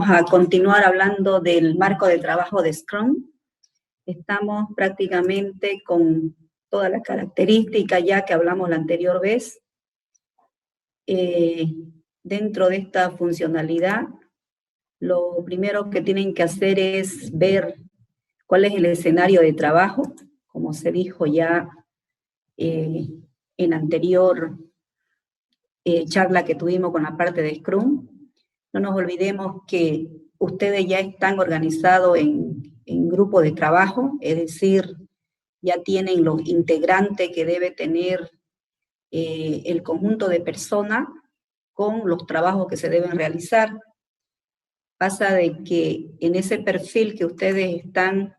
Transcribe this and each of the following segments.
Vamos a continuar hablando del marco de trabajo de Scrum. Estamos prácticamente con todas las características ya que hablamos la anterior vez. Dentro de esta funcionalidad, lo primero que tienen que hacer es ver cuál es el escenario de trabajo, como se dijo ya en anterior charla que tuvimos con la parte de Scrum. No nos olvidemos que ustedes ya están organizados en grupo de trabajo, es decir, ya tienen los integrantes que debe tener el conjunto de personas con los trabajos que se deben realizar. Pasa de que en ese perfil que ustedes están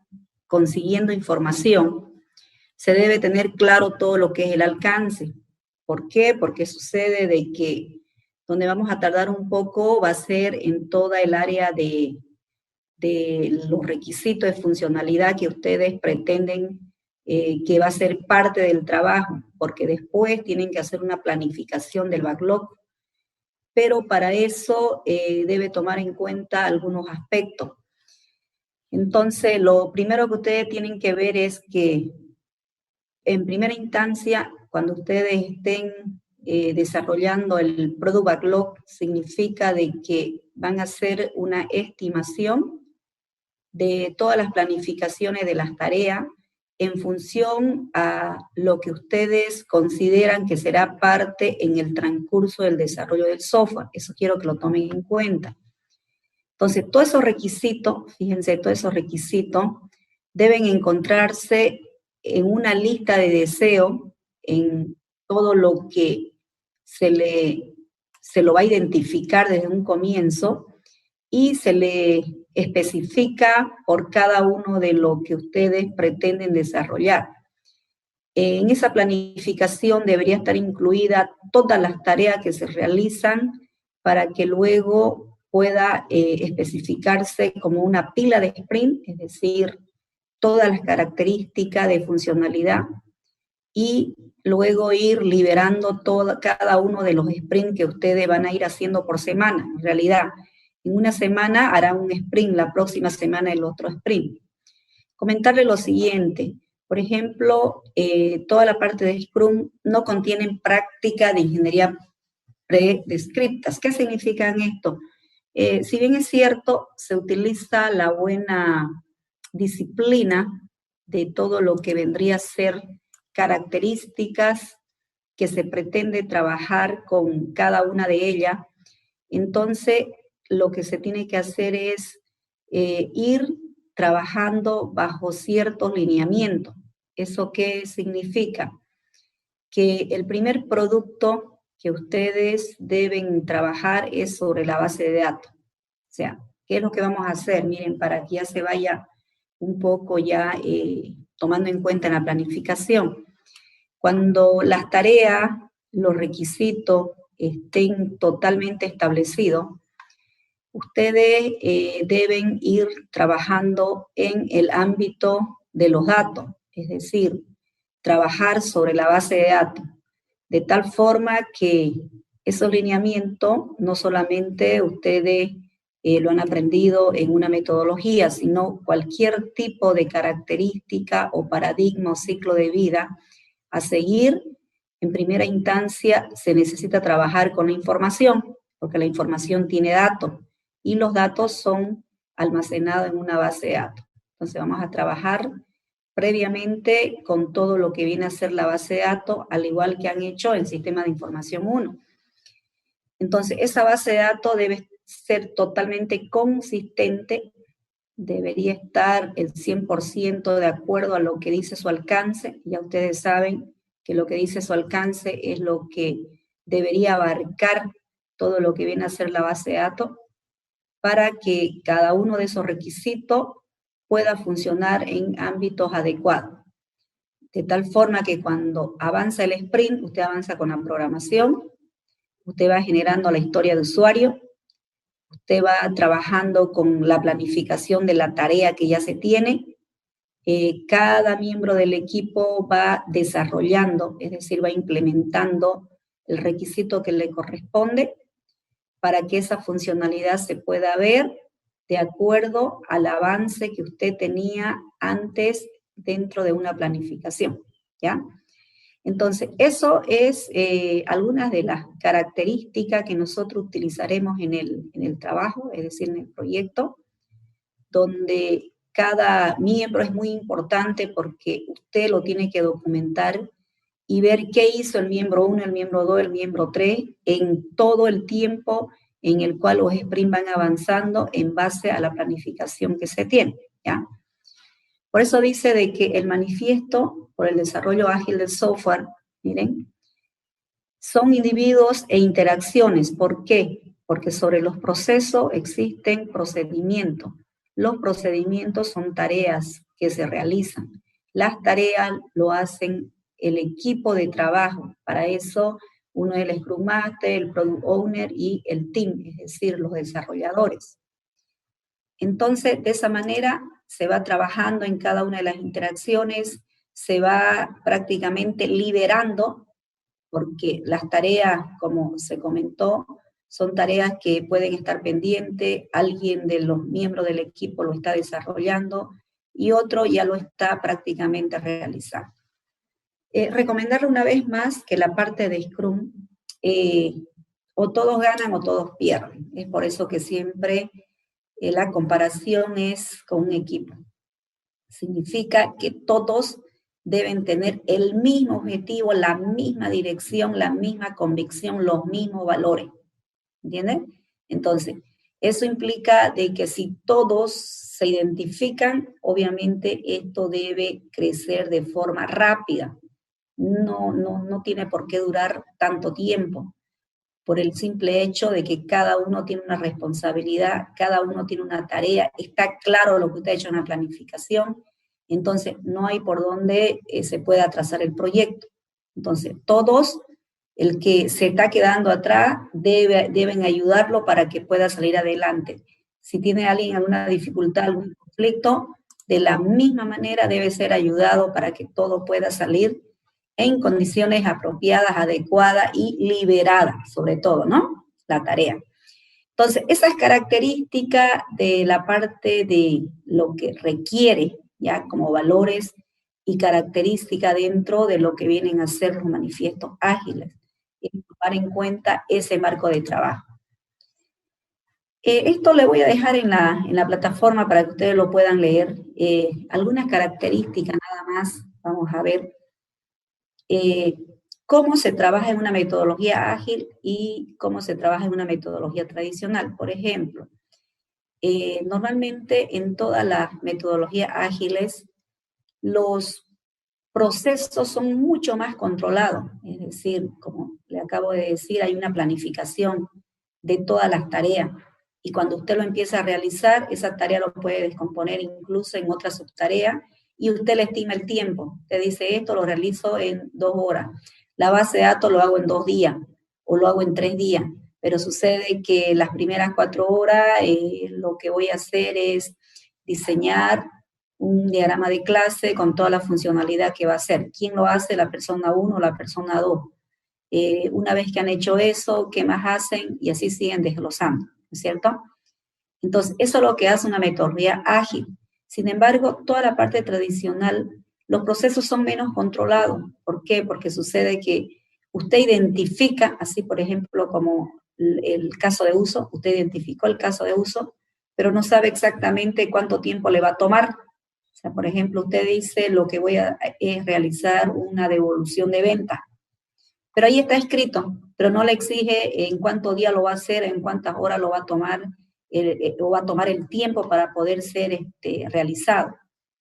consiguiendo información, se debe tener claro todo lo que es el alcance. ¿Por qué? Porque sucede de que donde vamos a tardar un poco va a ser en toda el área de los requisitos de funcionalidad que ustedes pretenden que va a ser parte del trabajo, porque después tienen que hacer una planificación del backlog, pero para eso debe tomar en cuenta algunos aspectos. Entonces, lo primero que ustedes tienen que ver es que, en primera instancia, cuando ustedes estén desarrollando el Product Backlog, significa de que van a hacer una estimación de todas las planificaciones de las tareas en función a lo que ustedes consideran que será parte en el transcurso del desarrollo del software. Eso quiero que lo tomen en cuenta. Entonces, todos esos requisitos, fíjense, todos esos requisitos deben encontrarse en una lista de deseo, en todo lo que se lo va a identificar desde un comienzo y se le especifica por cada uno de lo que ustedes pretenden desarrollar. En esa planificación debería estar incluida todas las tareas que se realizan para que luego pueda especificarse como una pila de sprint, es decir, todas las características de funcionalidad y luego ir liberando cada uno de los sprints que ustedes van a ir haciendo por semana. En realidad, en una semana hará un sprint, la próxima semana el otro sprint. Comentarle lo siguiente, por ejemplo, toda la parte de Scrum no contienen práctica de ingeniería predescriptas. ¿Qué significan esto? Si bien es cierto, se utiliza la buena disciplina de todo lo que vendría a ser características que se pretende trabajar con cada una de ellas, entonces lo que se tiene que hacer es ir trabajando bajo ciertos lineamientos. ¿Eso qué significa? Que el primer producto que ustedes deben trabajar es sobre la base de datos. O sea, ¿qué es lo que vamos a hacer? Miren, para que ya se vaya un poco ya tomando en cuenta en la planificación. Cuando las tareas, los requisitos estén totalmente establecidos, ustedes deben ir trabajando en el ámbito de los datos, es decir, trabajar sobre la base de datos, de tal forma que esos lineamientos no solamente ustedes lo han aprendido en una metodología, sino cualquier tipo de característica o paradigma o ciclo de vida a seguir. En primera instancia se necesita trabajar con la información, porque la información tiene datos y los datos son almacenados en una base de datos. Entonces vamos a trabajar previamente con todo lo que viene a ser la base de datos, al igual que han hecho en Sistema de Información 1. Entonces, esa base de datos debe ser totalmente consistente, debería estar el 100% de acuerdo a lo que dice su alcance. Ya ustedes saben que lo que dice su alcance es lo que debería abarcar todo lo que viene a ser la base de datos, para que cada uno de esos requisitos pueda funcionar en ámbitos adecuados. De tal forma que cuando avanza el sprint, usted avanza con la programación, usted va generando la historia de usuario, usted va trabajando con la planificación de la tarea que ya se tiene, cada miembro del equipo va desarrollando, es decir, va implementando el requisito que le corresponde para que esa funcionalidad se pueda ver de acuerdo al avance que usted tenía antes dentro de una planificación, ¿ya? Entonces, eso es algunas de las características que nosotros utilizaremos en el trabajo, es decir, en el proyecto, donde cada miembro es muy importante porque usted lo tiene que documentar y ver qué hizo el miembro 1, el miembro 2, el miembro 3 en todo el tiempo en el cual los sprints van avanzando en base a la planificación que se tiene, ¿ya? Por eso dice de que el manifiesto por el desarrollo ágil del software, miren, son individuos e interacciones. ¿Por qué? Porque sobre los procesos existen procedimientos. Los procedimientos son tareas que se realizan. Las tareas lo hacen el equipo de trabajo. Para eso uno es el Scrum Master, el Product Owner y el team, es decir, los desarrolladores. Entonces, de esa manera se va trabajando en cada una de las interacciones, se va prácticamente liberando, porque las tareas, como se comentó, son tareas que pueden estar pendientes, alguien de los miembros del equipo lo está desarrollando y otro ya lo está prácticamente realizando. Recomendarle una vez más que la parte de Scrum, o todos ganan o todos pierden. Es por eso que siempre la comparación es con un equipo. Significa que todos deben tener el mismo objetivo, la misma dirección, la misma convicción, los mismos valores. ¿Entienden? Entonces, eso implica de que si todos se identifican, obviamente esto debe crecer de forma rápida. No tiene por qué durar tanto tiempo, por el simple hecho de que cada uno tiene una responsabilidad, cada uno tiene una tarea, está claro lo que usted ha hecho en la planificación, entonces no hay por dónde se pueda atrasar el proyecto. Entonces, todos, el que se está quedando atrás, deben ayudarlo para que pueda salir adelante. Si tiene alguien alguna dificultad, algún conflicto, de la misma manera debe ser ayudado para que todo pueda salir en condiciones apropiadas, adecuadas y liberadas, sobre todo, ¿no? La tarea. Entonces, esas características de la parte de lo que requiere, ya como valores y características dentro de lo que vienen a ser los manifiestos ágiles, y tomar en cuenta ese marco de trabajo. Esto le voy a dejar en la plataforma para que ustedes lo puedan leer. Algunas características nada más, vamos a ver. Cómo se trabaja en una metodología ágil y cómo se trabaja en una metodología tradicional. Por ejemplo, normalmente en todas las metodologías ágiles, los procesos son mucho más controlados. Es decir, como le acabo de decir, hay una planificación de todas las tareas. Y cuando usted lo empieza a realizar, esa tarea lo puede descomponer incluso en otras subtareas y usted le estima el tiempo. Usted dice, esto lo realizo en 2 horas. La base de datos lo hago en 2 días o lo hago en 3 días. Pero sucede que las primeras 4 horas lo que voy a hacer es diseñar un diagrama de clase con toda la funcionalidad que va a hacer. ¿Quién lo hace? La persona 1 o la persona 2. Una vez que han hecho eso, ¿qué más hacen? Y así siguen desglosando, ¿no es cierto? Entonces, eso es lo que hace una metodología ágil. Sin embargo, toda la parte tradicional, los procesos son menos controlados. ¿Por qué? Porque sucede que usted identifica, así por ejemplo, como el caso de uso, usted identificó el caso de uso, pero no sabe exactamente cuánto tiempo le va a tomar. O sea, por ejemplo, usted dice, lo que voy a es realizar una devolución de venta. Pero ahí está escrito, pero no le exige en cuántos días lo va a hacer, en cuántas horas lo va a tomar, o va a tomar el tiempo para poder ser realizado.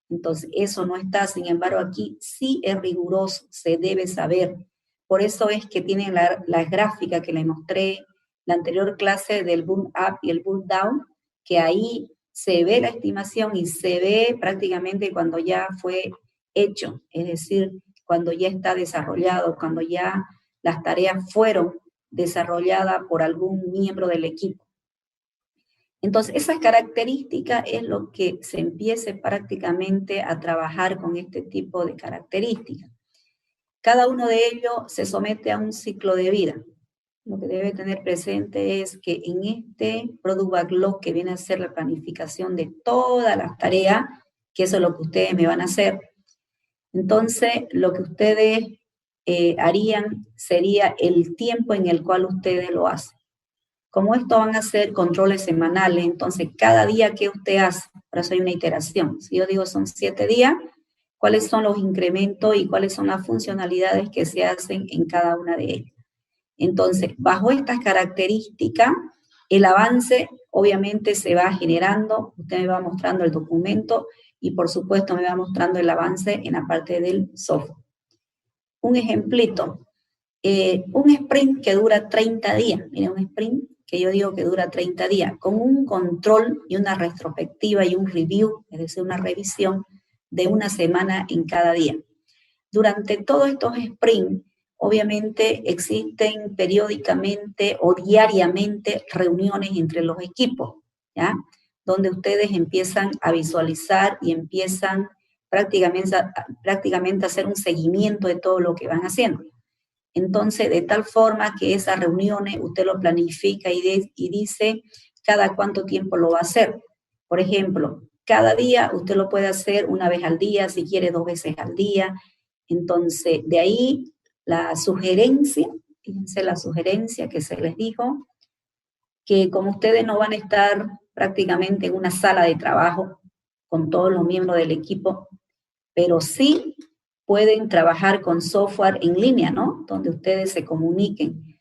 Entonces, eso no está, sin embargo, aquí sí es riguroso, se debe saber. Por eso es que tienen la gráfica que le mostré la anterior clase del boom up y el boom down, que ahí se ve la estimación y se ve prácticamente cuando ya fue hecho, es decir, cuando ya está desarrollado, cuando ya las tareas fueron desarrolladas por algún miembro del equipo. Entonces, esas características es lo que se empiece prácticamente a trabajar con este tipo de características. Cada uno de ellos se somete a un ciclo de vida. lo que debe tener presente es que en este Product Backlog, que viene a ser la planificación de todas las tareas, que eso es lo que ustedes me van a hacer, entonces lo que ustedes harían sería el tiempo en el cual ustedes lo hacen. Como esto van a ser controles semanales, entonces cada día que usted hace, por eso hay una iteración. Si yo digo son 7 días, ¿cuáles son los incrementos y cuáles son las funcionalidades que se hacen en cada una de ellas? Entonces, bajo estas características, el avance obviamente se va generando, usted me va mostrando el documento y por supuesto me va mostrando el avance en la parte del software. Un ejemplito, un sprint que dura 30 días, miren, un sprint que yo digo que dura 30 días, con un control y una retrospectiva y un review, es decir, una revisión de una semana en cada día. Durante todos estos sprints, obviamente existen periódicamente o diariamente reuniones entre los equipos, ¿ya? Donde ustedes empiezan a visualizar y empiezan prácticamente a hacer un seguimiento de todo lo que van haciendo. Entonces, de tal forma que esas reuniones usted lo planifica y dice cada cuánto tiempo lo va a hacer. Por ejemplo, cada día usted lo puede hacer una vez al día, si quiere 2 veces al día. Entonces, de ahí la sugerencia, fíjense la sugerencia que se les dijo, que como ustedes no van a estar prácticamente en una sala de trabajo con todos los miembros del equipo, pero sí pueden trabajar con software en línea, ¿no? Donde ustedes se comuniquen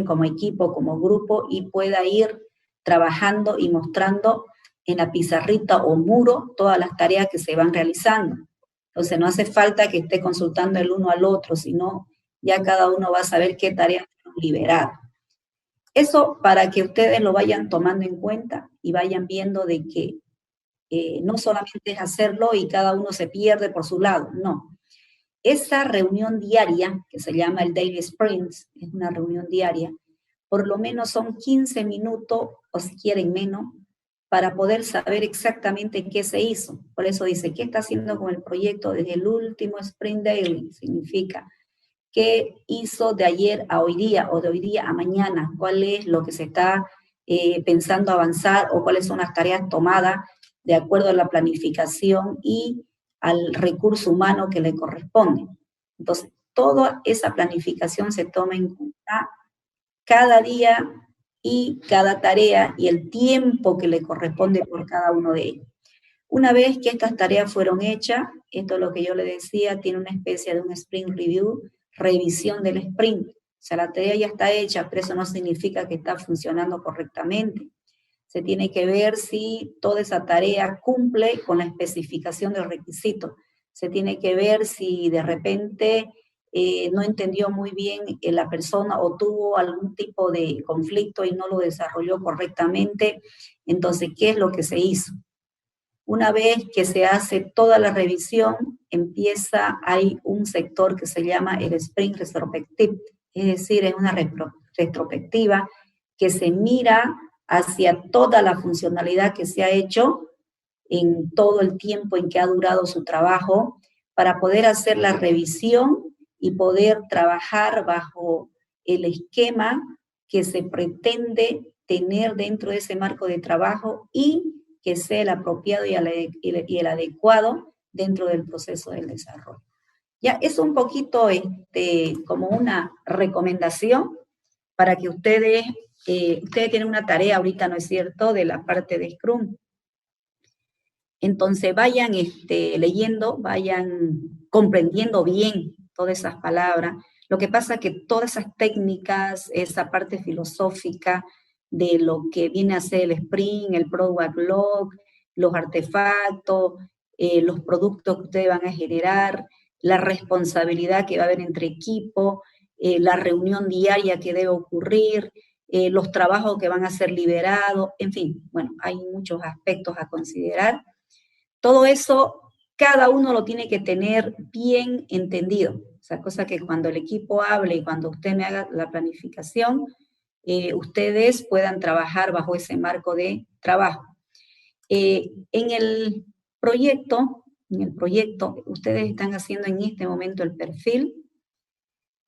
como equipo, como grupo y pueda ir trabajando y mostrando en la pizarrita o muro todas las tareas que se van realizando. Entonces no hace falta que esté consultando el uno al otro, sino ya cada uno va a saber qué tareas fueron liberadas. Eso para que ustedes lo vayan tomando en cuenta y vayan viendo de que no solamente es hacerlo y cada uno se pierde por su lado, no. Esa reunión diaria, que se llama el Daily Sprints, es una reunión diaria, por lo menos son 15 minutos, o si quieren menos, para poder saber exactamente qué se hizo. Por eso dice, ¿qué está haciendo con el proyecto desde el último Sprint Daily? Significa, ¿qué hizo de ayer a hoy día o de hoy día a mañana? ¿Cuál es lo que se está pensando avanzar o cuáles son las tareas tomadas de acuerdo a la planificación y al recurso humano que le corresponde? Entonces, toda esa planificación se toma en cuenta cada día y cada tarea y el tiempo que le corresponde por cada uno de ellos. Una vez que estas tareas fueron hechas, esto es lo que yo le decía, tiene una especie de un sprint review, revisión del sprint. O sea, la tarea ya está hecha, pero eso no significa que está funcionando correctamente. Se tiene que ver si toda esa tarea cumple con la especificación del requisito. Se tiene que ver si de repente no entendió muy bien la persona o tuvo algún tipo de conflicto y no lo desarrolló correctamente. Entonces, ¿qué es lo que se hizo? Una vez que se hace toda la revisión, hay un sector que se llama el Sprint Retrospective, es decir, es una retrospectiva que se mira hacia toda la funcionalidad que se ha hecho en todo el tiempo en que ha durado su trabajo para poder hacer la revisión y poder trabajar bajo el esquema que se pretende tener dentro de ese marco de trabajo y que sea el apropiado y el adecuado dentro del proceso del desarrollo. Ya es un poquito como una recomendación para que ustedes tienen una tarea ahorita, ¿no es cierto?, de la parte de Scrum. Entonces vayan leyendo, vayan comprendiendo bien todas esas palabras. Lo que pasa es que todas esas técnicas, esa parte filosófica de lo que viene a ser el Sprint, el Product Backlog, los artefactos, los productos que ustedes van a generar, la responsabilidad que va a haber entre equipos, la reunión diaria que debe ocurrir, los trabajos que van a ser liberados, en fin, bueno, hay muchos aspectos a considerar. Todo eso, cada uno lo tiene que tener bien entendido. O sea, cosa que cuando el equipo hable y cuando usted me haga la planificación, ustedes puedan trabajar bajo ese marco de trabajo. En el proyecto, ustedes están haciendo en este momento el perfil.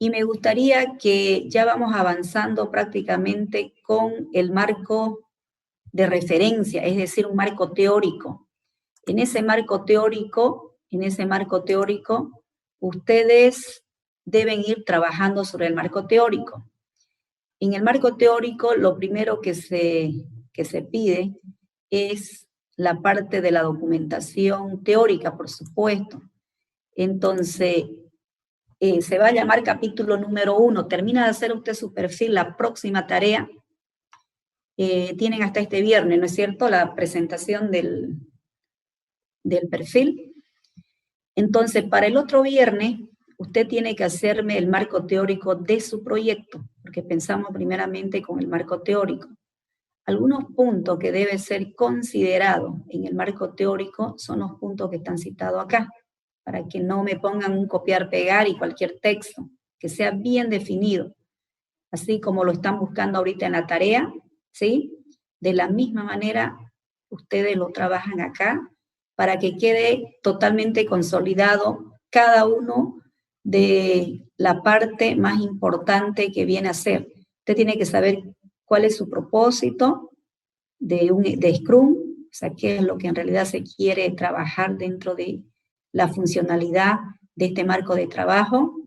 Y me gustaría que ya vamos avanzando prácticamente con el marco de referencia, es decir, un marco teórico. En ese marco teórico, ustedes deben ir trabajando sobre el marco teórico. En el marco teórico, lo primero que se pide es la parte de la documentación teórica, por supuesto. Entonces, se va a llamar capítulo número 1. Termina de hacer usted su perfil, la próxima tarea. Tienen hasta este viernes, ¿no es cierto?, la presentación del perfil. Entonces, para el otro viernes, usted tiene que hacerme el marco teórico de su proyecto, porque pensamos primeramente con el marco teórico. Algunos puntos que deben ser considerados en el marco teórico son los puntos que están citados acá, para que no me pongan un copiar-pegar y cualquier texto, que sea bien definido, así como lo están buscando ahorita en la tarea, ¿sí? De la misma manera, ustedes lo trabajan acá, para que quede totalmente consolidado cada uno de la parte más importante que viene a ser. Usted tiene que saber cuál es su propósito de Scrum, o sea, qué es lo que en realidad se quiere trabajar dentro de la funcionalidad de este marco de trabajo,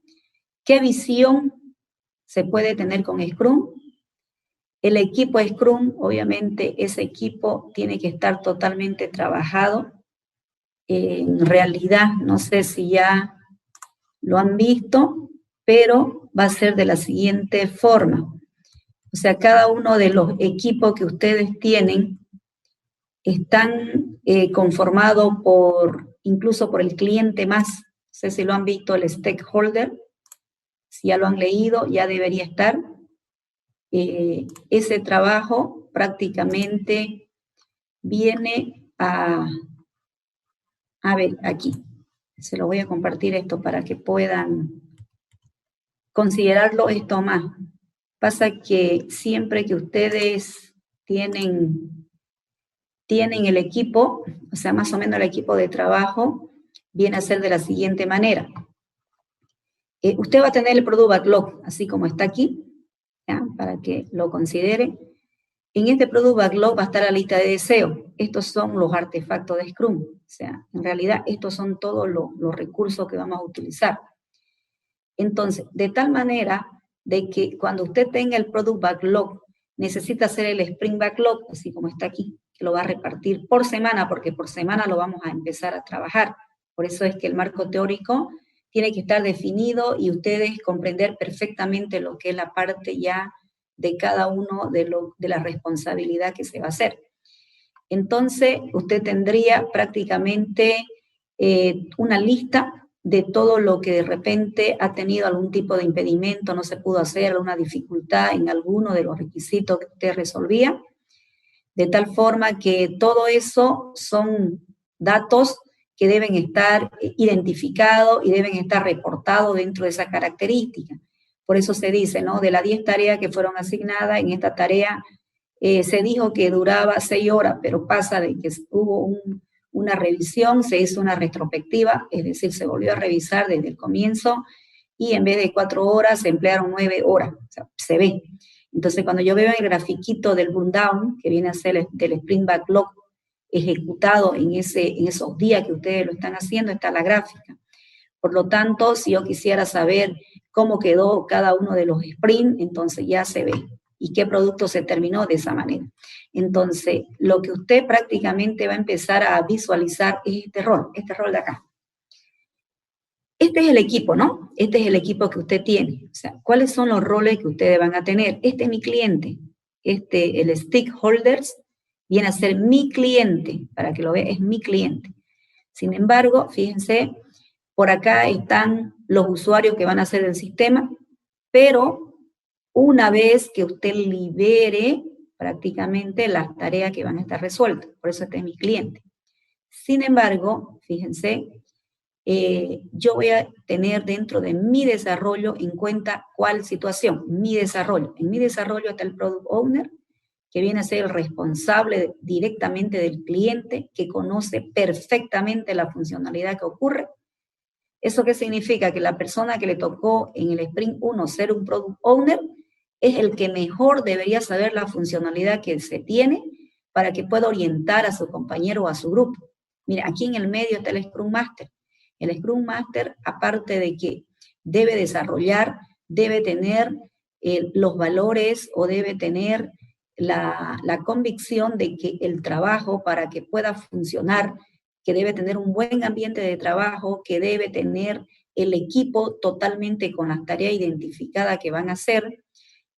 qué visión se puede tener con Scrum. El equipo Scrum, obviamente, ese equipo tiene que estar totalmente trabajado. En realidad, no sé si ya lo han visto, pero va a ser de la siguiente forma. O sea, cada uno de los equipos que ustedes tienen están conformados incluso por el cliente más. No sé si lo han visto, el stakeholder. Si ya lo han leído, ya debería estar. Ese trabajo prácticamente viene a ver, aquí. Se lo voy a compartir esto para que puedan considerarlo esto más. Pasa que siempre que ustedes tienen el equipo, o sea, más o menos el equipo de trabajo, viene a ser de la siguiente manera. Usted va a tener el Product Backlog, así como está aquí, ¿ya? Para que lo considere. En este Product Backlog va a estar la lista de deseos. Estos son los artefactos de Scrum. O sea, en realidad estos son todos los recursos que vamos a utilizar. Entonces, de tal manera de que cuando usted tenga el Product Backlog, necesita hacer el Sprint Backlog, así como está aquí, que lo va a repartir por semana, porque por semana lo vamos a empezar a trabajar. Por eso es que el marco teórico tiene que estar definido y ustedes comprender perfectamente lo que es la parte ya de cada uno de la responsabilidad que se va a hacer. Entonces, usted tendría prácticamente una lista de todo lo que de repente ha tenido algún tipo de impedimento, no se pudo hacer, alguna dificultad en alguno de los requisitos que usted resolvía, de tal forma que todo eso son datos que deben estar identificados y deben estar reportados dentro de esa característica. Por eso se dice, ¿no? De las 10 tareas que fueron asignadas, en esta tarea se dijo que duraba 6 horas, pero pasa de que hubo una revisión, se hizo una retrospectiva, es decir, se volvió a revisar desde el comienzo y en vez de 4 horas se emplearon 9 horas, o sea, se ve. Entonces, cuando yo veo el grafiquito del rundown, que viene a ser del Sprint Backlog ejecutado en esos días que ustedes lo están haciendo, está la gráfica. Por lo tanto, si yo quisiera saber cómo quedó cada uno de los sprints, entonces ya se ve. Y qué producto se terminó de esa manera. Entonces, lo que usted prácticamente va a empezar a visualizar es este rol de acá. Este es el equipo, ¿no? Este es el equipo que usted tiene. O sea, ¿cuáles son los roles que ustedes van a tener? Este es mi cliente. El stakeholders viene a ser mi cliente. Para que lo vea, es mi cliente. Sin embargo, fíjense, por acá están los usuarios que van a hacer el sistema, pero una vez que usted libere prácticamente las tareas que van a estar resueltas. Por eso este es mi cliente. Sin embargo, fíjense, yo voy a tener dentro de mi desarrollo en cuenta cuál situación, mi desarrollo. En mi desarrollo está el Product Owner, que viene a ser el responsable directamente del cliente, que conoce perfectamente la funcionalidad que ocurre. ¿Eso qué significa? Que la persona que le tocó en el Sprint 1 ser un Product Owner es el que mejor debería saber la funcionalidad que se tiene para que pueda orientar a su compañero o a su grupo. Mira, aquí en el medio está el Scrum Master. El Scrum Master, aparte de que debe desarrollar, debe tener los valores o debe tener la convicción de que el trabajo, para que pueda funcionar, que debe tener un buen ambiente de trabajo, que debe tener el equipo totalmente con las tareas identificadas que van a hacer.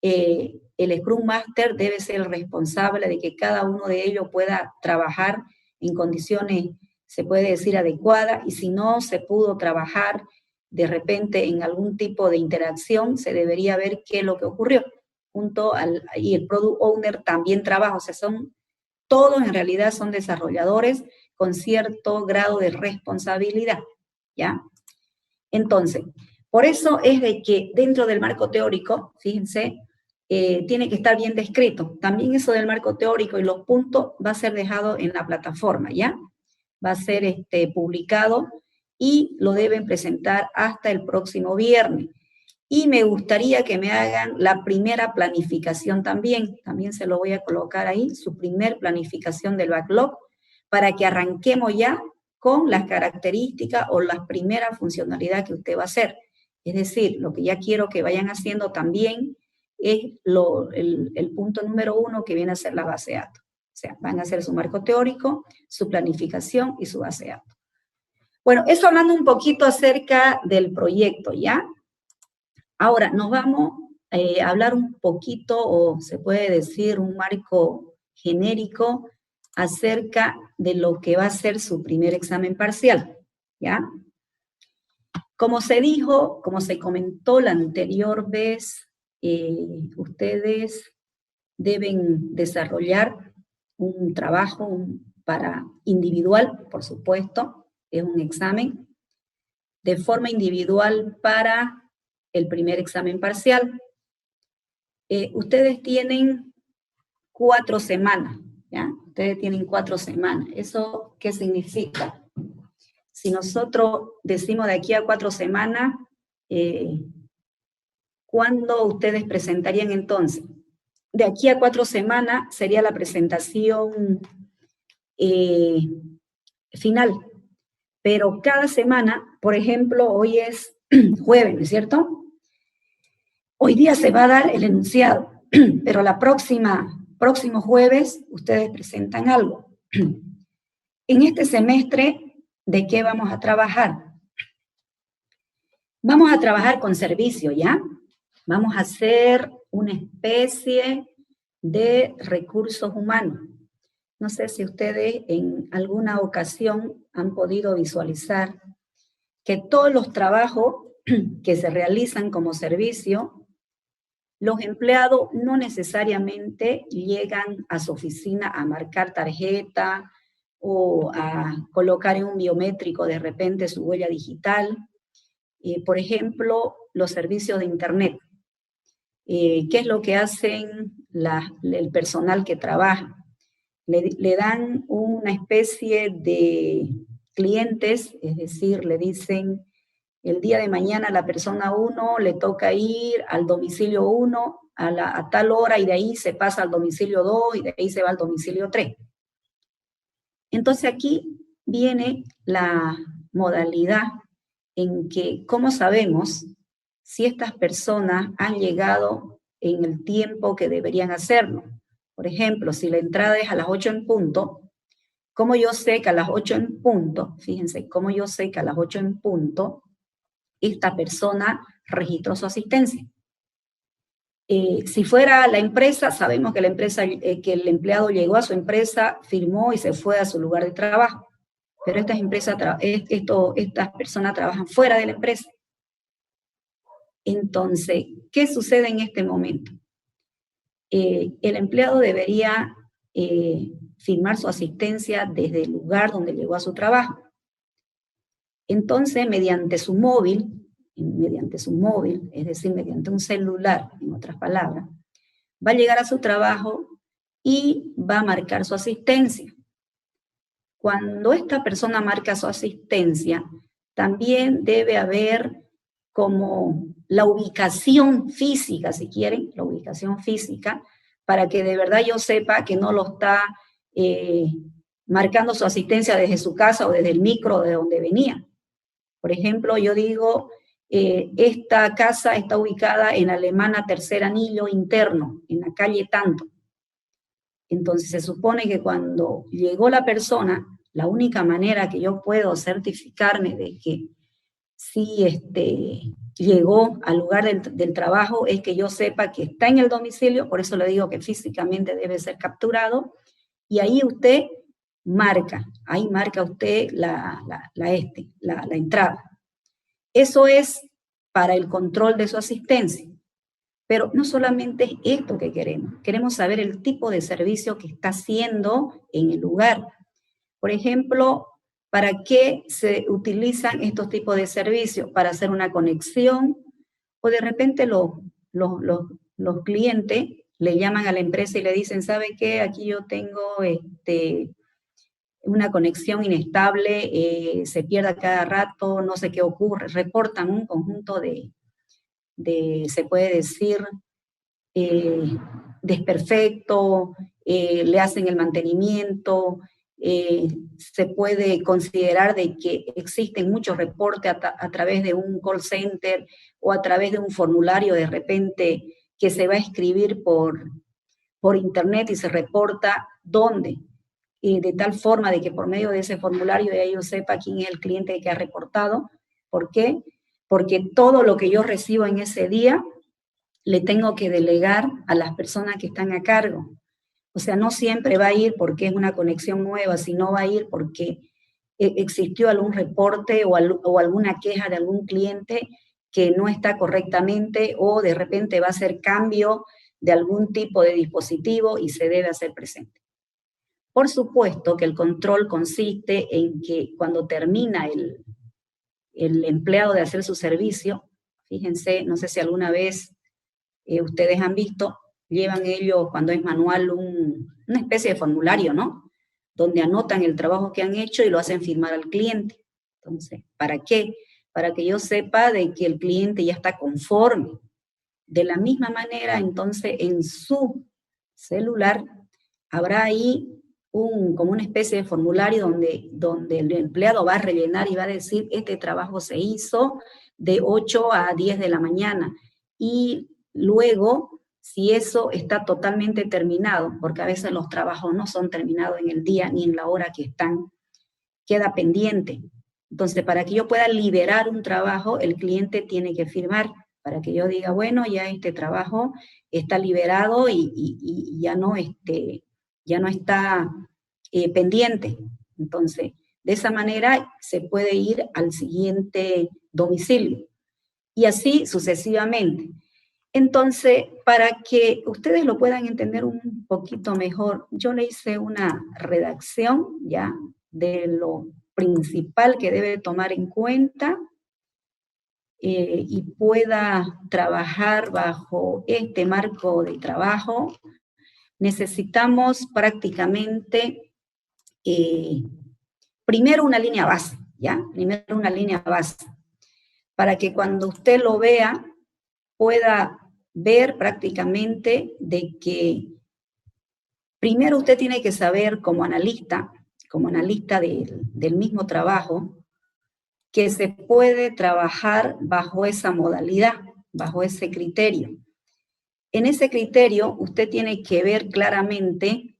El Scrum Master debe ser el responsable de que cada uno de ellos pueda trabajar en condiciones, se puede decir, adecuadas, y si no se pudo trabajar de repente en algún tipo de interacción, se debería ver qué es lo que ocurrió. Y el Product Owner también trabaja, o sea, todos en realidad son desarrolladores con cierto grado de responsabilidad, ¿ya? Entonces, por eso es de que dentro del marco teórico, fíjense, tiene que estar bien descrito. También eso del marco teórico y los puntos va a ser dejado en la plataforma, ¿ya? Va a ser publicado y lo deben presentar hasta el próximo viernes. Y me gustaría que me hagan la primera planificación también se lo voy a colocar ahí, su primer planificación del backlog, para que arranquemos ya con las características o las primeras funcionalidades que usted va a hacer. Es decir, lo que ya quiero que vayan haciendo también es el punto número 1, que viene a ser la base de datos. O sea, van a hacer su marco teórico, su planificación y su base de datos. Bueno, eso hablando un poquito acerca del proyecto, ¿ya? Ahora, nos vamos a hablar un poquito, o se puede decir un marco genérico, acerca de lo que va a ser su primer examen parcial, ¿ya? Como se dijo, como se comentó la anterior vez, ustedes deben desarrollar un trabajo para individual, por supuesto, es un examen, de forma individual para el primer examen parcial. Ustedes tienen 4 semanas, ¿ya? Ustedes tienen 4 semanas. ¿Eso qué significa? Si nosotros decimos de aquí a 4 semanas, ¿cuándo ustedes presentarían entonces? De aquí a 4 semanas sería la presentación final. Pero cada semana, por ejemplo, hoy es jueves, ¿no es cierto? Hoy día se va a dar el enunciado, pero próximo jueves ustedes presentan algo. En este semestre, ¿de qué vamos a trabajar? Vamos a trabajar con servicio, ¿ya? Vamos a hacer una especie de recursos humanos. No sé si ustedes en alguna ocasión han podido visualizar que todos los trabajos que se realizan como servicio, los empleados no necesariamente llegan a su oficina a marcar tarjeta o a colocar en un biométrico de repente su huella digital. Por ejemplo, los servicios de Internet. ¿Qué es lo que hacen el personal que trabaja? Le dan una especie de clientes, es decir, le dicen, el día de mañana a la persona 1 le toca ir al domicilio 1 a tal hora, y de ahí se pasa al domicilio 2 y de ahí se va al domicilio 3. Entonces aquí viene la modalidad en que, ¿cómo sabemos si estas personas han llegado en el tiempo que deberían hacerlo? Por ejemplo, si la entrada es a las 8 en punto, ¿cómo yo sé que a las 8 en punto, fíjense, cómo yo sé que a las 8 en punto esta persona registró su asistencia? Si fuera la empresa, sabemos que que el empleado llegó a su empresa, firmó y se fue a su lugar de trabajo. Pero estas personas trabajan fuera de la empresa. Entonces, ¿qué sucede en este momento? El empleado debería firmar su asistencia desde el lugar donde llegó a su trabajo. Entonces, mediante su móvil, es decir, mediante un celular, en otras palabras, va a llegar a su trabajo y va a marcar su asistencia. Cuando esta persona marca su asistencia, también debe haber como la ubicación física, si quieren, la ubicación física, para que de verdad yo sepa que no lo está marcando su asistencia desde su casa o desde el micro de donde venía. Por ejemplo, yo digo, esta casa está ubicada en Alemana Tercer Anillo Interno, en la calle tanto. Entonces se supone que cuando llegó la persona, la única manera que yo puedo certificarme de que sí llegó al lugar del trabajo es que yo sepa que está en el domicilio, por eso le digo que físicamente debe ser capturado, y ahí usted ahí marca usted la entrada. Eso es para el control de su asistencia. Pero no solamente es esto que queremos saber el tipo de servicio que está haciendo en el lugar. Por ejemplo, ¿para qué se utilizan estos tipos de servicios? Para hacer una conexión, o de repente los clientes le llaman a la empresa y le dicen, ¿sabe qué? Aquí yo tengo una conexión inestable, se pierde cada rato, no sé qué ocurre. Reportan un conjunto de se puede decir, desperfecto, le hacen el mantenimiento, se puede considerar de que existen muchos reportes a través de un call center o a través de un formulario de repente que se va a escribir por internet y se reporta dónde, de tal forma de que por medio de ese formulario ya yo sepa quién es el cliente que ha reportado. ¿Por qué? Porque todo lo que yo recibo en ese día le tengo que delegar a las personas que están a cargo. O sea, no siempre va a ir porque es una conexión nueva, sino va a ir porque existió algún reporte o alguna queja de algún cliente que no está correctamente, o de repente va a hacer cambio de algún tipo de dispositivo y se debe hacer presente. Por supuesto que el control consiste en que cuando termina el empleado de hacer su servicio, fíjense, no sé si alguna vez ustedes han visto, llevan ellos cuando es manual una especie de formulario, ¿no? Donde anotan el trabajo que han hecho y lo hacen firmar al cliente. Entonces, ¿para qué? Para que yo sepa de que el cliente ya está conforme. De la misma manera, entonces, en su celular habrá ahí como una especie de formulario donde el empleado va a rellenar y va a decir, este trabajo se hizo de 8 a 10 de la mañana. Y luego, si eso está totalmente terminado, porque a veces los trabajos no son terminados en el día ni en la hora que están, queda pendiente. Entonces, para que yo pueda liberar un trabajo, el cliente tiene que firmar, para que yo diga, bueno, ya este trabajo está liberado y ya no está pendiente. Entonces, de esa manera se puede ir al siguiente domicilio y así sucesivamente. Entonces, para que ustedes lo puedan entender un poquito mejor, yo le hice una redacción ya de lo principal que debe tomar en cuenta y pueda trabajar bajo este marco de trabajo. Necesitamos prácticamente primero una línea base, ¿ya? Primero una línea base, para que cuando usted lo vea pueda ver prácticamente de que primero usted tiene que saber como analista del mismo trabajo, que se puede trabajar bajo esa modalidad, bajo ese criterio. En ese criterio usted tiene que ver claramente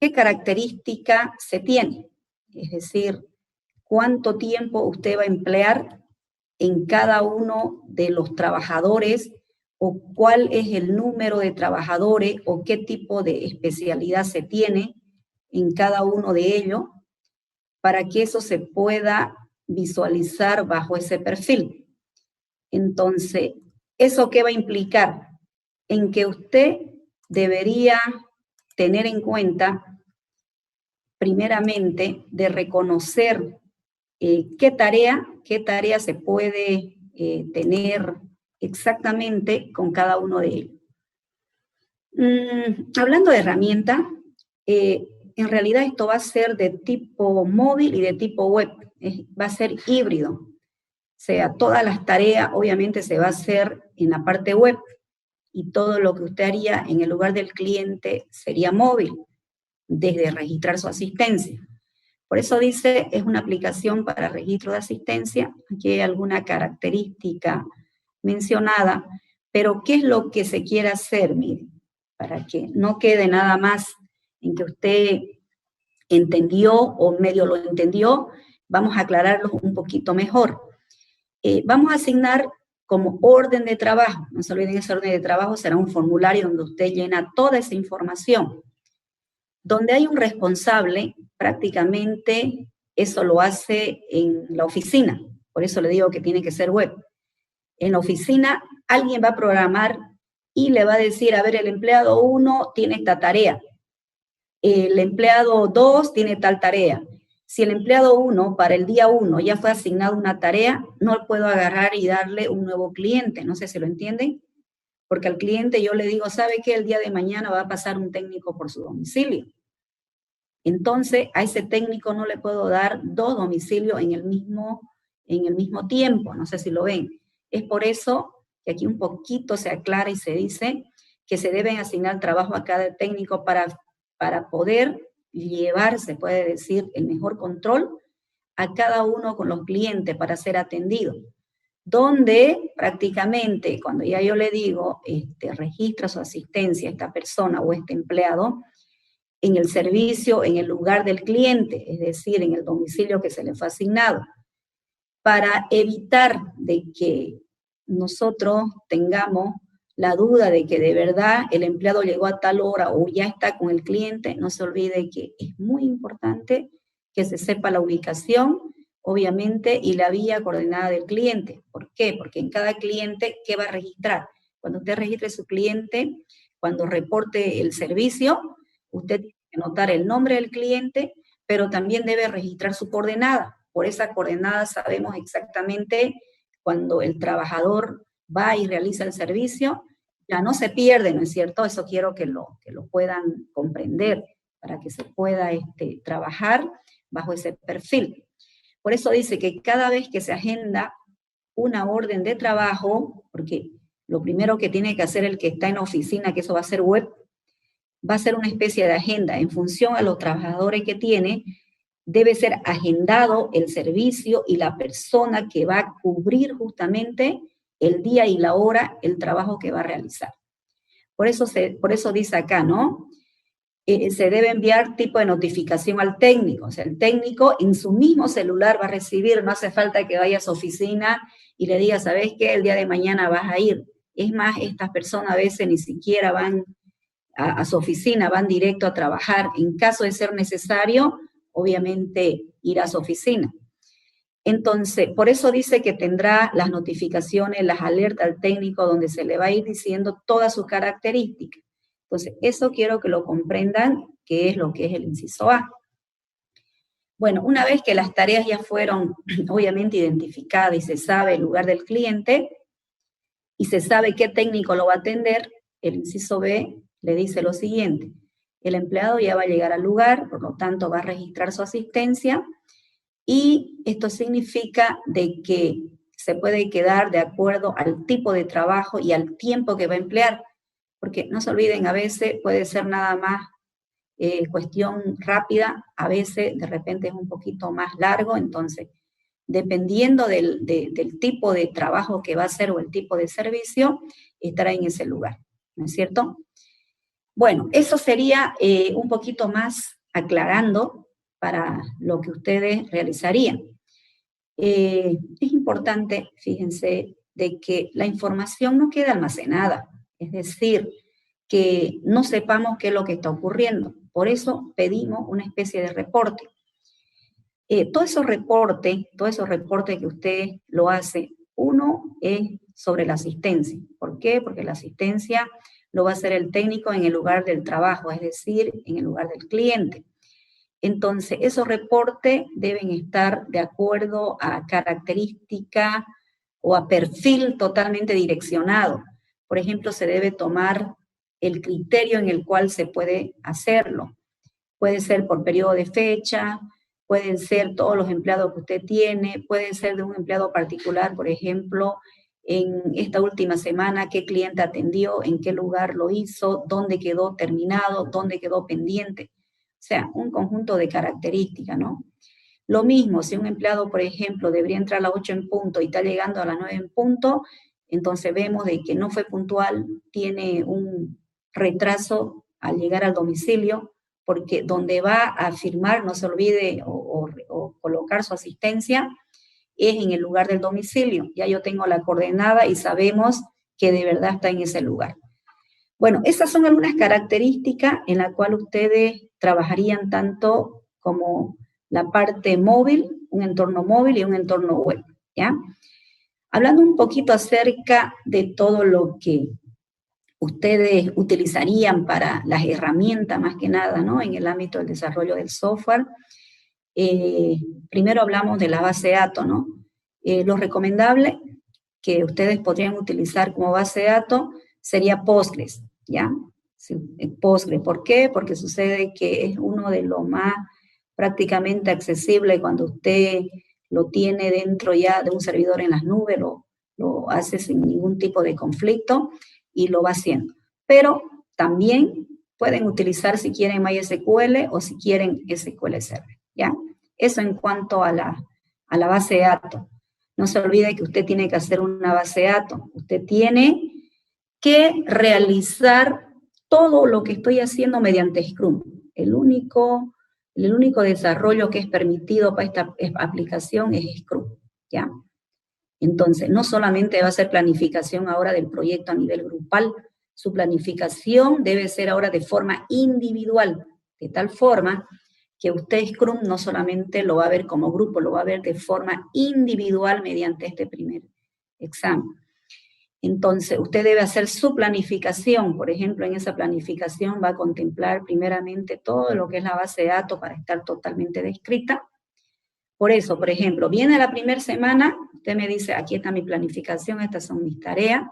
qué característica se tiene, es decir, cuánto tiempo usted va a emplear en cada uno de los trabajadores, o cuál es el número de trabajadores o qué tipo de especialidad se tiene en cada uno de ellos, para que eso se pueda visualizar bajo ese perfil. Entonces, ¿eso qué va a implicar? En que usted debería tener en cuenta, primeramente, de reconocer qué tarea se puede tener exactamente con cada uno de ellos. Hablando de herramientas, en realidad esto va a ser de tipo móvil y de tipo web, va a ser híbrido. sea, todas las tareas obviamente se va a hacer en la parte web y todo lo que usted haría en el lugar del cliente sería móvil, desde registrar su asistencia. Por eso dice, es una aplicación para registro de asistencia. Aquí hay alguna característica mencionada, pero ¿qué es lo que se quiere hacer? Mire, para que no quede nada más en que usted entendió o medio lo entendió, vamos a aclararlo un poquito mejor. Vamos a asignar como orden de trabajo, no se olviden, ese orden de trabajo será un formulario donde usted llena toda esa información. Donde hay un responsable, prácticamente eso lo hace en la oficina, por eso le digo que tiene que ser web. En la oficina alguien va a programar y le va a decir, a ver, el empleado 1 tiene esta tarea, el empleado 2 tiene tal tarea. Si el empleado 1 para el día 1 ya fue asignado una tarea, no puedo agarrar y darle un nuevo cliente, no sé si lo entienden, porque al cliente yo le digo, ¿sabe qué? El día de mañana va a pasar un técnico por su domicilio. Entonces, a ese técnico no le puedo dar 2 domicilios en el mismo tiempo, no sé si lo ven. Es por eso que aquí un poquito se aclara y se dice que se deben asignar trabajo a cada técnico para poder llevar, se puede decir, el mejor control a cada uno con los clientes para ser atendido. Donde prácticamente, cuando ya yo le digo, registra su asistencia a esta persona o este empleado, en el servicio, en el lugar del cliente, es decir, en el domicilio que se le fue asignado, para evitar de que nosotros tengamos la duda de que de verdad el empleado llegó a tal hora o ya está con el cliente. No se olvide que es muy importante que se sepa la ubicación, obviamente, y la vía coordenada del cliente. ¿Por qué? Porque en cada cliente, ¿qué va a registrar? Cuando usted registre su cliente, cuando reporte el servicio, usted tiene que anotar el nombre del cliente, pero también debe registrar su coordenada. Por esa coordenada sabemos exactamente cuando el trabajador va y realiza el servicio, ya no se pierde, ¿no es cierto? Eso quiero que lo puedan comprender para que se pueda trabajar bajo ese perfil. Por eso dice que cada vez que se agenda una orden de trabajo, porque lo primero que tiene que hacer el que está en oficina, que eso va a ser web, va a ser una especie de agenda en función a los trabajadores que tiene, debe ser agendado el servicio y la persona que va a cubrir justamente el día y la hora, el trabajo que va a realizar. Por eso dice acá, ¿no? Se debe enviar tipo de notificación al técnico. O sea, el técnico en su mismo celular va a recibir, no hace falta que vaya a su oficina y le diga, ¿sabes qué? El día de mañana vas a ir. Es más, estas personas a veces ni siquiera van a su oficina, van directo a trabajar. En caso de ser necesario, obviamente ir a su oficina. Entonces, por eso dice que tendrá las notificaciones, las alertas al técnico donde se le va a ir diciendo todas sus características. Entonces, eso quiero que lo comprendan, que es lo que es el inciso A. Bueno, una vez que las tareas ya fueron obviamente identificadas y se sabe el lugar del cliente y se sabe qué técnico lo va a atender, el inciso B le dice lo siguiente: el empleado ya va a llegar al lugar, por lo tanto va a registrar su asistencia, y esto significa de que se puede quedar de acuerdo al tipo de trabajo y al tiempo que va a emplear, porque no se olviden, a veces puede ser nada más cuestión rápida, a veces de repente es un poquito más largo, entonces dependiendo del tipo de trabajo que va a hacer o el tipo de servicio, estará en ese lugar, ¿no es cierto? Bueno, eso sería un poquito más aclarando para lo que ustedes realizarían. Es importante, fíjense, de que la información no quede almacenada, es decir, que no sepamos qué es lo que está ocurriendo. Por eso pedimos una especie de reporte. Todos esos reportes que usted lo hace, uno es sobre la asistencia. ¿Por qué? Porque la asistencia lo va a hacer el técnico en el lugar del trabajo, es decir, en el lugar del cliente. Entonces, esos reportes deben estar de acuerdo a característica o a perfil totalmente direccionado. Por ejemplo, se debe tomar el criterio en el cual se puede hacerlo. Puede ser por periodo de fecha, pueden ser todos los empleados que usted tiene, pueden ser de un empleado particular, por ejemplo, en esta última semana, qué cliente atendió, en qué lugar lo hizo, dónde quedó terminado, dónde quedó pendiente. O sea, un conjunto de características, ¿no? Lo mismo, si un empleado, por ejemplo, debería entrar a las 8 en punto y está llegando a las 9 en punto, entonces vemos de que no fue puntual, tiene un retraso al llegar al domicilio, porque donde va a firmar, no se olvide, o colocar su asistencia, es en el lugar del domicilio. Ya yo tengo la coordenada y sabemos que de verdad está en ese lugar. Bueno, esas son algunas características en las cuales ustedes trabajarían tanto como la parte móvil, un entorno móvil y un entorno web, ¿ya? Hablando un poquito acerca de todo lo que ustedes utilizarían para las herramientas, más que nada, ¿no? En el ámbito del desarrollo del software. Primero hablamos de la base de datos, ¿no? Lo recomendable que ustedes podrían utilizar como base de datos sería Postgres, ¿ya? Sí, Postgres, ¿por qué? Porque sucede que es uno de los más prácticamente accesible cuando usted lo tiene dentro ya de un servidor en las nubes, lo hace sin ningún tipo de conflicto y lo va haciendo. Pero también pueden utilizar si quieren MySQL o si quieren SQL Server, ¿ya? Eso en cuanto a la base de datos. No se olvide que usted tiene que hacer una base de datos. Usted tiene que realizar todo lo que estoy haciendo mediante Scrum. El único desarrollo que es permitido para esta aplicación es Scrum, ¿ya? Entonces, no solamente va a ser planificación ahora del proyecto a nivel grupal, su planificación debe ser ahora de forma individual, de tal forma que usted Scrum no solamente lo va a ver como grupo, lo va a ver de forma individual mediante este primer examen. Entonces, usted debe hacer su planificación. Por ejemplo, en esa planificación va a contemplar primeramente todo lo que es la base de datos para estar totalmente descrita. Por eso, por ejemplo, viene la primera semana, usted me dice, aquí está mi planificación, estas son mis tareas,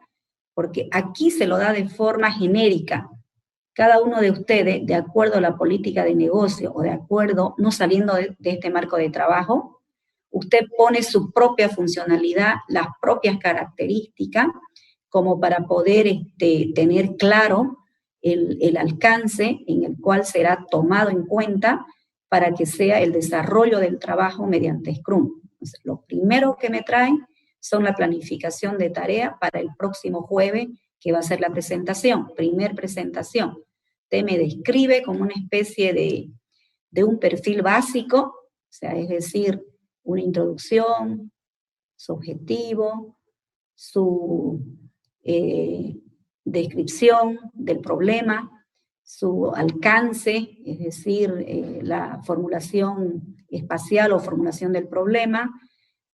porque aquí se lo da de forma genérica. Cada uno de ustedes, de acuerdo a la política de negocio o de acuerdo, no saliendo de este marco de trabajo, usted pone su propia funcionalidad, las propias características, como para poder tener claro el alcance en el cual será tomado en cuenta para que sea el desarrollo del trabajo mediante Scrum. Entonces, lo primero que me traen son la planificación de tarea para el próximo jueves, que va a ser la presentación, primer presentación. Usted me describe como una especie de un perfil básico, o sea, es decir, una introducción, su objetivo, su descripción del problema, su alcance, es decir, la formulación espacial o formulación del problema,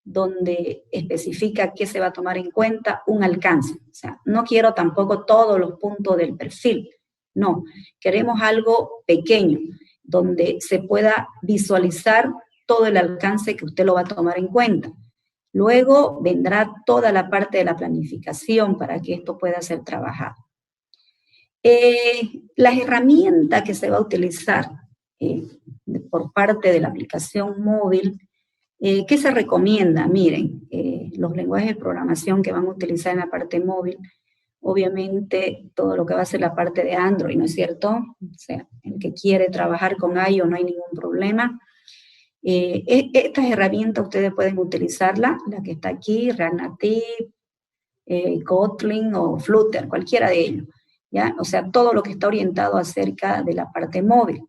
donde especifica qué se va a tomar en cuenta, un alcance. O sea, no quiero tampoco todos los puntos del perfil, no, queremos algo pequeño, donde se pueda visualizar todo el alcance que usted lo va a tomar en cuenta. Luego vendrá toda la parte de la planificación para que esto pueda ser trabajado. Las herramientas que se va a utilizar por parte de la aplicación móvil, ¿qué se recomienda? Miren, los lenguajes de programación que van a utilizar en la parte móvil, obviamente todo lo que va a ser la parte de Android, ¿no es cierto? O sea, el que quiere trabajar con iOS no hay ningún problema. Estas herramientas ustedes pueden utilizarla, la que está aquí, React Native, Kotlin o Flutter, cualquiera de ellos, ¿ya? O sea, todo lo que está orientado acerca de la parte móvil.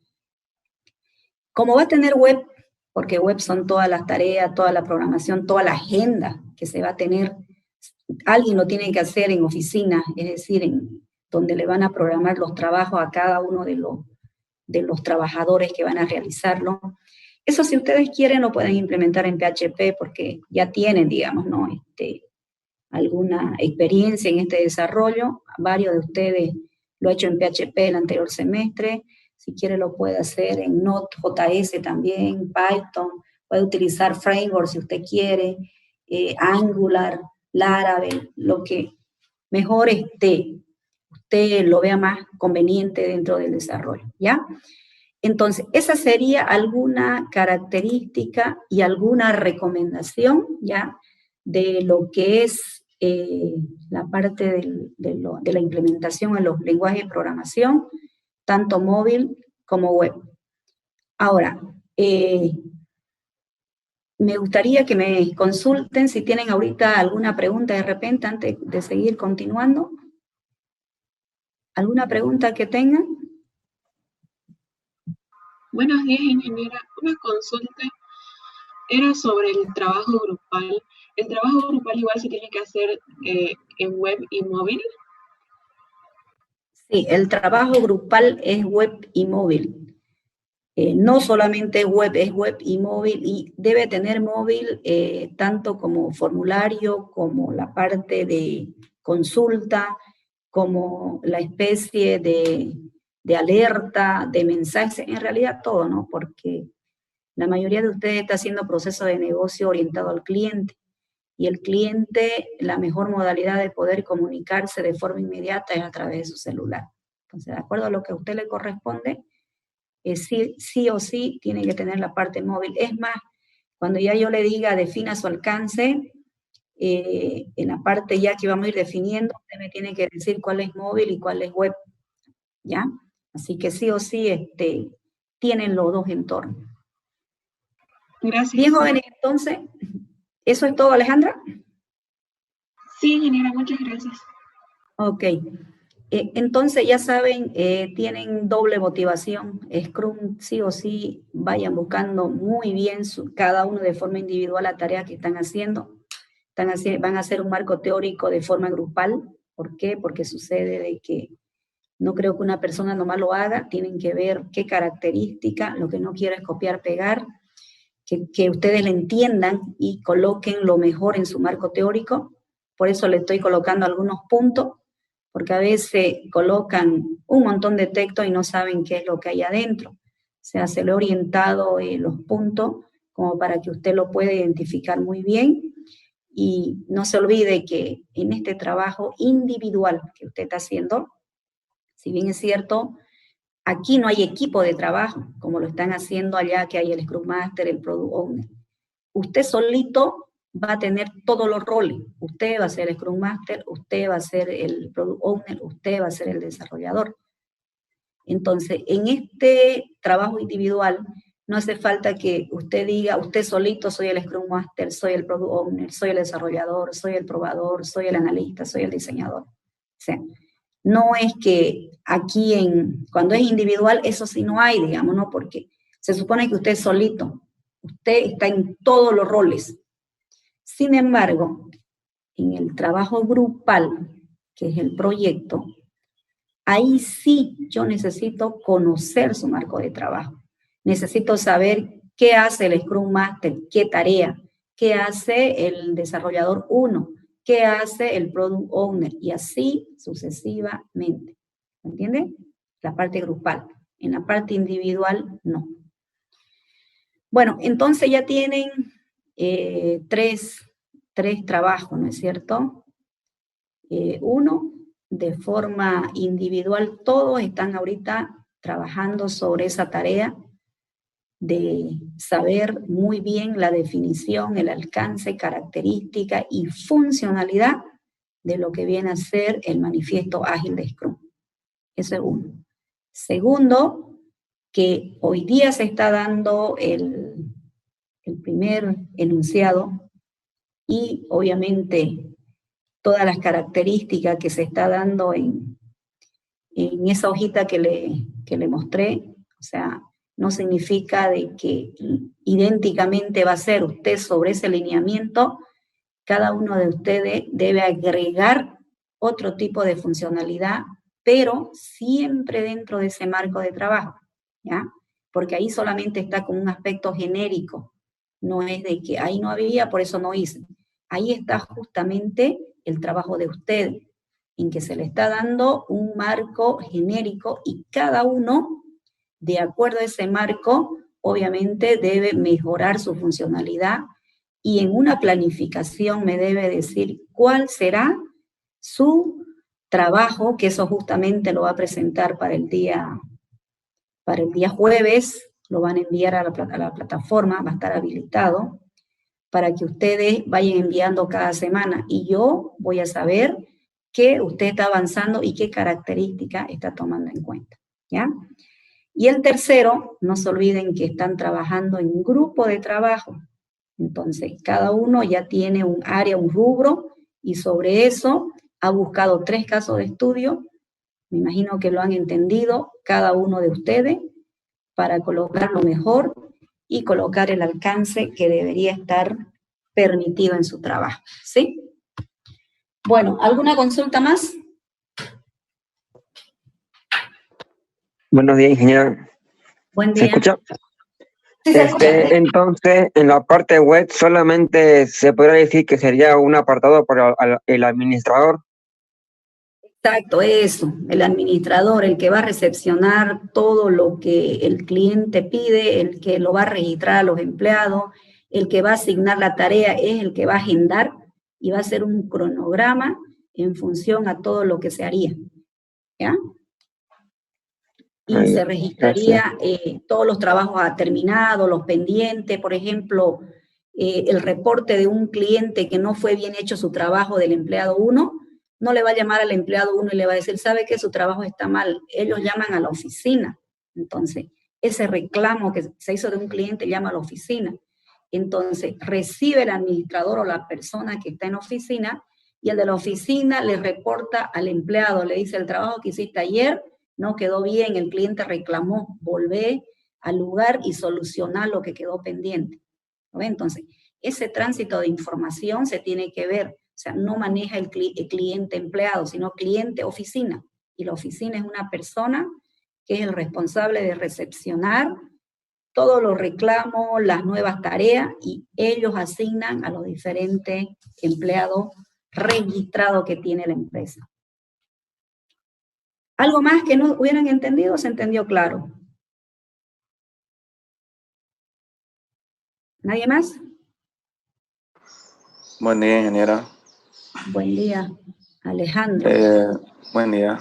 Como va a tener web, porque web son todas las tareas, toda la programación, toda la agenda que se va a tener, alguien lo tiene que hacer en oficina, es decir, donde le van a programar los trabajos a cada uno de los trabajadores que van a realizarlo. Eso, si ustedes quieren, lo pueden implementar en PHP porque ya tienen, digamos, ¿no? Alguna experiencia en este desarrollo. Varios de ustedes lo han hecho en PHP el anterior semestre. Si quiere, lo puede hacer en Node.js también, Python. Puede utilizar framework si usted quiere, Angular, Laravel, lo que mejor usted lo vea más conveniente dentro del desarrollo, ¿ya? Entonces, esa sería alguna característica y alguna recomendación, ¿ya?, de lo que es la parte de la implementación en los lenguajes de programación, tanto móvil como web. Ahora, me gustaría que me consulten si tienen ahorita alguna pregunta de repente antes de seguir continuando. ¿Alguna pregunta que tengan? Buenos días, ingeniera. Una consulta era sobre el trabajo grupal. ¿El trabajo grupal igual se tiene que hacer en web y móvil? Sí, el trabajo grupal es web y móvil. No solamente web, es web y móvil, y debe tener móvil tanto como formulario, como la parte de consulta, como la especie de alerta, de mensajes, en realidad todo, ¿no? Porque la mayoría de ustedes está haciendo proceso de negocio orientado al cliente, y el cliente, la mejor modalidad de poder comunicarse de forma inmediata es a través de su celular. Entonces, de acuerdo a lo que a usted le corresponde, sí o sí tiene que tener la parte móvil. Es más, cuando ya yo le diga defina su alcance, en la parte ya que vamos a ir definiendo, usted me tiene que decir cuál es móvil y cuál es web, ¿ya? Así que sí o sí tienen los dos entornos. Gracias. Bien, jóvenes, entonces, ¿eso es todo, Alejandra? Sí, ingeniera, muchas gracias. Ok. Entonces, ya saben, tienen doble motivación. Scrum, sí o sí, vayan buscando muy bien cada uno de forma individual la tarea que están haciendo. Van a hacer un marco teórico de forma grupal. ¿Por qué? Porque sucede de que no creo que una persona nomás lo haga, tienen que ver qué característica, lo que no quiero es copiar, pegar, que ustedes le entiendan y coloquen lo mejor en su marco teórico. Por eso le estoy colocando algunos puntos, porque a veces colocan un montón de texto y no saben qué es lo que hay adentro. O sea, se le ha orientado los puntos como para que usted lo pueda identificar muy bien, y no se olvide que en este trabajo individual que usted está haciendo, si bien es cierto, aquí no hay equipo de trabajo, como lo están haciendo allá, que hay el Scrum Master, el Product Owner. Usted solito va a tener todos los roles. Usted va a ser el Scrum Master, usted va a ser el Product Owner, usted va a ser el desarrollador. Entonces, en este trabajo individual, no hace falta que usted diga, usted solito soy el Scrum Master, soy el Product Owner, soy el desarrollador, soy el probador, soy el analista, soy el diseñador. O sea, no es que aquí cuando es individual, eso sí no hay, digamos, ¿no? Porque se supone que usted es solito, usted está en todos los roles. Sin embargo, en el trabajo grupal, que es el proyecto, ahí sí yo necesito conocer su marco de trabajo. Necesito saber qué hace el Scrum Master, qué tarea, qué hace el desarrollador 1, qué hace el Product Owner, y así sucesivamente. ¿Entiende? La parte grupal. En la parte individual, no. Bueno, entonces ya tienen tres trabajos, ¿no es cierto? Uno, de forma individual, todos están ahorita trabajando sobre esa tarea de saber muy bien la definición, el alcance, característica y funcionalidad de lo que viene a ser el manifiesto ágil de Scrum. Eso es uno. Segundo, que hoy día se está dando el primer enunciado, y obviamente todas las características que se está dando en esa hojita que le mostré. O sea, no significa de que idénticamente va a ser usted sobre ese lineamiento. Cada uno de ustedes debe agregar otro tipo de funcionalidad, pero siempre dentro de ese marco de trabajo, ¿ya? Porque ahí solamente está con un aspecto genérico. No es de que ahí no había, por eso no hice. Ahí está justamente el trabajo de ustedes, en que se le está dando un marco genérico, y cada uno, de acuerdo a ese marco, obviamente debe mejorar su funcionalidad, y en una planificación me debe decir cuál será su trabajo, que eso justamente lo va a presentar para el día Para el día jueves lo van a enviar a la plataforma, va a estar habilitado para que ustedes vayan enviando cada semana y yo voy a saber qué usted está avanzando y qué característica está tomando en cuenta, ¿ya? Y el tercero, no se olviden que están trabajando en un grupo de trabajo. Entonces, cada uno ya tiene un área, un rubro, y sobre eso ha buscado 3 casos de estudio. Me imagino que lo han entendido cada uno de ustedes para colocar lo mejor y colocar el alcance que debería estar permitido en su trabajo, ¿sí? Bueno, ¿alguna consulta más? Buenos días, ingeniera. Buen ¿Se día. escucha? Sí, se escucha. Entonces, en la parte web solamente se podría decir que sería un apartado para el administrador. Exacto, eso, el administrador, el que va a recepcionar todo lo que el cliente pide, el que lo va a registrar a los empleados, el que va a asignar la tarea, es el que va a agendar y va a hacer un cronograma en función a todo lo que se haría, ¿ya? Y se registraría todos los trabajos terminados, los pendientes, por ejemplo, el reporte de un cliente que no fue bien hecho su trabajo del empleado 1, no le va a llamar al empleado 1 y le va a decir, ¿sabe que su trabajo está mal? Ellos llaman a la oficina. Entonces, ese reclamo que se hizo de un cliente llama a la oficina. Entonces, recibe el administrador o la persona que está en oficina y el de la oficina le reporta al empleado, le dice, el trabajo que hiciste ayer no quedó bien, el cliente reclamó, volvé al lugar y solucionar lo que quedó pendiente. ¿No ve? Entonces, ese tránsito de información se tiene que ver, o sea, no maneja el cliente empleado, sino cliente oficina. Y la oficina es una persona que es el responsable de recepcionar todos los reclamos, las nuevas tareas, y ellos asignan a los diferentes empleados registrados que tiene la empresa. ¿Algo más que no hubieran entendido? ¿Se entendió claro? ¿Nadie más? Buen día, ingeniera. Buen día, Alejandro. Buen día.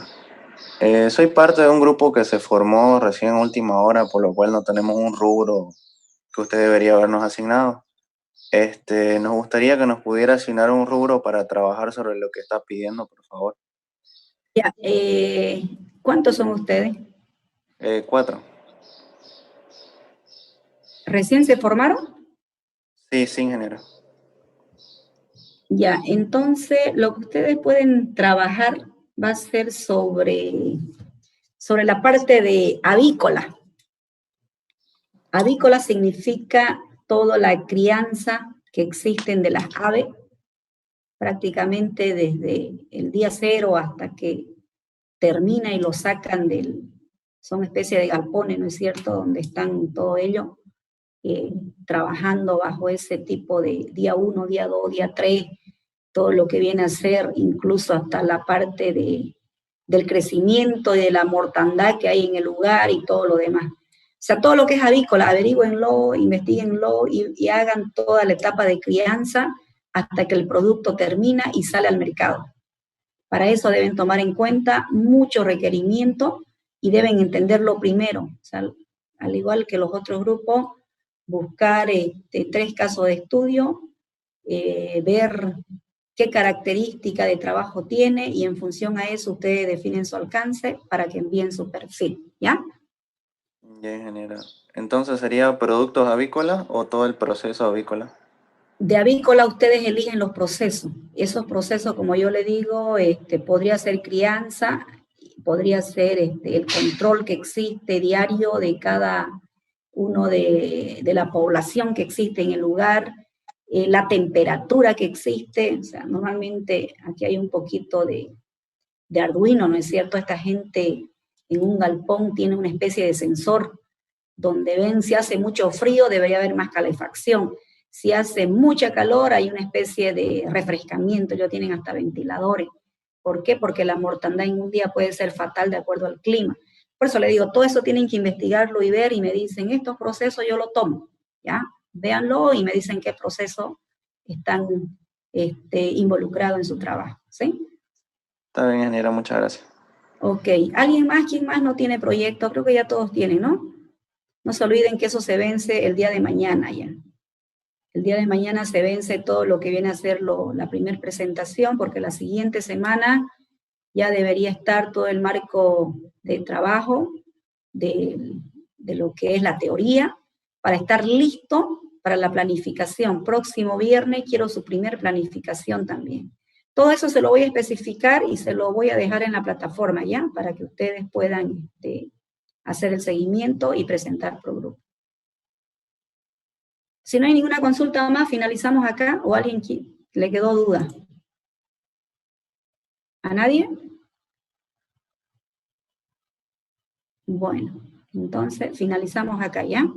Soy parte de un grupo que se formó recién en última hora, por lo cual no tenemos un rubro que usted debería habernos asignado. Nos gustaría que nos pudiera asignar un rubro para trabajar sobre lo que está pidiendo, por favor. Ya, ¿cuántos son ustedes? 4. ¿Recién se formaron? Sí, sí, ingeniera. Ya, entonces lo que ustedes pueden trabajar va a ser sobre la parte de avícola. Avícola significa toda la crianza que existen de las aves, prácticamente desde el día 0 hasta que termina y lo sacan son especie de galpones, ¿no es cierto?, donde están todo ello trabajando bajo ese tipo de día 1, día 2, día 3, todo lo que viene a ser incluso hasta la parte del crecimiento y de la mortandad que hay en el lugar y todo lo demás. O sea, todo lo que es avícola, averígüenlo, investiguenlo y hagan toda la etapa de crianza hasta que el producto termina y sale al mercado. Para eso deben tomar en cuenta muchos requerimientos y deben entenderlo primero. O sea, al igual que los otros grupos, buscar 3 casos de estudio, ver qué característica de trabajo tiene y en función a eso ustedes definen su alcance para que envíen su perfil, ¿ya? Ya, ingeniera. Entonces, ¿sería productos avícolas o todo el proceso avícola? De avícola ustedes eligen los procesos. Esos procesos, como yo le digo, podría ser crianza, podría ser el control que existe diario de cada uno de la población que existe en el lugar, la temperatura que existe. O sea, normalmente aquí hay un poquito de Arduino, ¿no es cierto? Esta gente en un galpón tiene una especie de sensor donde ven si hace mucho frío debería haber más calefacción. Si hace mucha calor hay una especie de refrescamiento, ellos tienen hasta ventiladores. ¿Por qué? Porque la mortandad en un día puede ser fatal de acuerdo al clima. Por eso le digo, todo eso tienen que investigarlo y ver y me dicen, estos procesos yo lo tomo, ¿ya? Véanlo y me dicen qué procesos están involucrados en su trabajo, ¿sí? Está bien, ingeniera, muchas gracias. Ok, ¿alguien más? ¿Quién más no tiene proyecto? Creo que ya todos tienen, ¿no? No se olviden que eso se vence el día de mañana ya. El día de mañana se vence todo lo que viene a ser la primera presentación, porque la siguiente semana ya debería estar todo el marco de trabajo de lo que es la teoría, para estar listo para la planificación. Próximo viernes quiero su primer planificación también. Todo eso se lo voy a especificar y se lo voy a dejar en la plataforma ya, para que ustedes puedan hacer el seguimiento y presentar por grupo. Si no hay ninguna consulta más, finalizamos acá, o alguien le quedó duda. ¿A nadie? Bueno, entonces finalizamos acá, ¿ya?